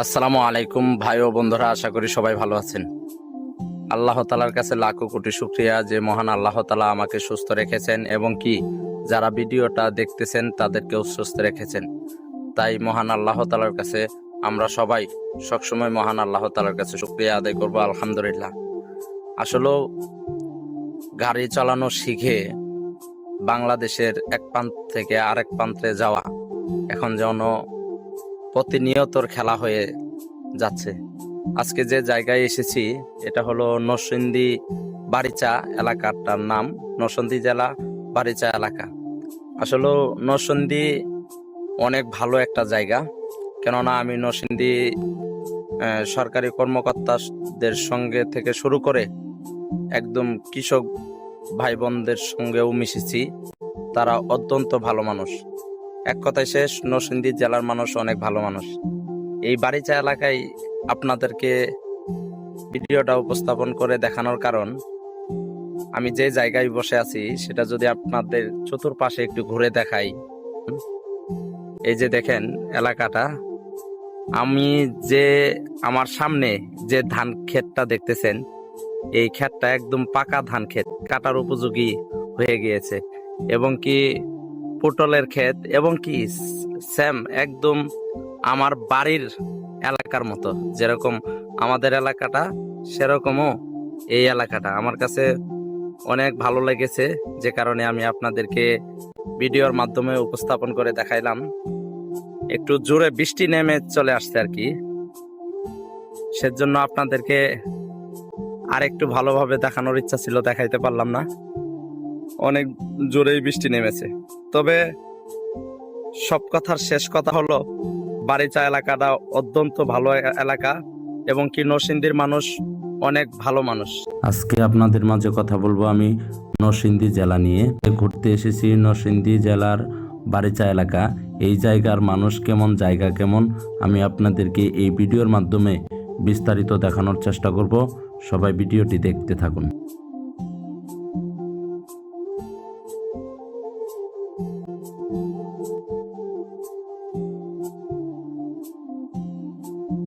আসসালামু আলাইকুম ভাই ও বন্ধুরা, আশা করি সবাই ভালো আছেন। আল্লাহ তালার কাছে লাখো কোটি শুকরিয়া যে মহান আল্লাহ তালা আমাকে সুস্থ রেখেছেন এবং কি যারা ভিডিওটা দেখতেছেন তাদেরকেও সুস্থ রেখেছেন। তাই মহান আল্লাহ তালার কাছে আমরা সবাই সবসময় মহান আল্লাহ তালার কাছে শুকরিয়া আদায় করবো, আলহামদুলিল্লাহ। আসলেও গাড়ি চালানো শিখে বাংলাদেশের এক প্রান্ত থেকে আরেক প্রান্তে যাওয়া এখন যেন প্রতিনিয়তর খেলা হয়ে যাচ্ছে। আজকে যে জায়গায় এসেছি এটা হলো নরসিংদী বারিচা এলাকাটার নাম নরসিংদী জেলা বারিচা এলাকা। আসলে নরসিংদী অনেক ভালো একটা জায়গা, কেননা আমি নরসিংদী সরকারি কর্মকর্তাদের সঙ্গে থেকে শুরু করে একদম কৃষক ভাই বোনদের সঙ্গেও মিশেছি। তারা অত্যন্ত ভালো মানুষ। এক কথায় শেষ, নরসিংদী জেলার মানুষ অনেক ভালো মানুষ। এই বারিচা এলাকায় আপনাদেরকে ভিডিওটা উপস্থাপন করে দেখানোর কারণ, আমি যে জায়গায় বসে আছি সেটা যদি আপনাদের চতুর্পাশে একটু ঘুরে দেখাই। এই যে দেখেন এলাকাটা, আমি যে আমার সামনে যে ধান ক্ষেতটা দেখতেছেন, এই ক্ষেতটা একদম পাকা ধান ক্ষেত, কাটার উপযোগী হয়ে গিয়েছে। এবং কি পটলের ক্ষেত, এবং কি সেম একদম আমার বাড়ির এলাকার মতো, যেরকম আমাদের এলাকাটা সেরকমও এই এলাকাটা আমার কাছে অনেক ভালো লেগেছে, যে কারণে আমি আপনাদেরকে ভিডিওর মাধ্যমে উপস্থাপন করে দেখাইলাম। একটু জোরে বৃষ্টি নেমে চলে আসছে আর কি, সেজন্য আপনাদেরকে আর একটু ভালোভাবে দেখানোর ইচ্ছা ছিল, দেখাইতে পারলাম না। অনেক জোরেই বৃষ্টি নেমেছে। তবে সব কথার শেষ কথা হলো, বারিচা এলাকাটা অত্যন্ত ভালো এলাকা এবং কি নরসিংদীর মানুষ অনেক ভালো মানুষ। আজকে আপনাদের মাঝে কথা বলবো আমি নরসিংদী জেলা নিয়ে। ঘুরতে এসেছি নরসিংদী জেলার বারিচা এলাকা। এই জায়গার মানুষ কেমন, জায়গা কেমন, আমি আপনাদেরকে এই ভিডিওর মাধ্যমে বিস্তারিত দেখানোর চেষ্টা করব। সবাই ভিডিওটি দেখতে থাকুন।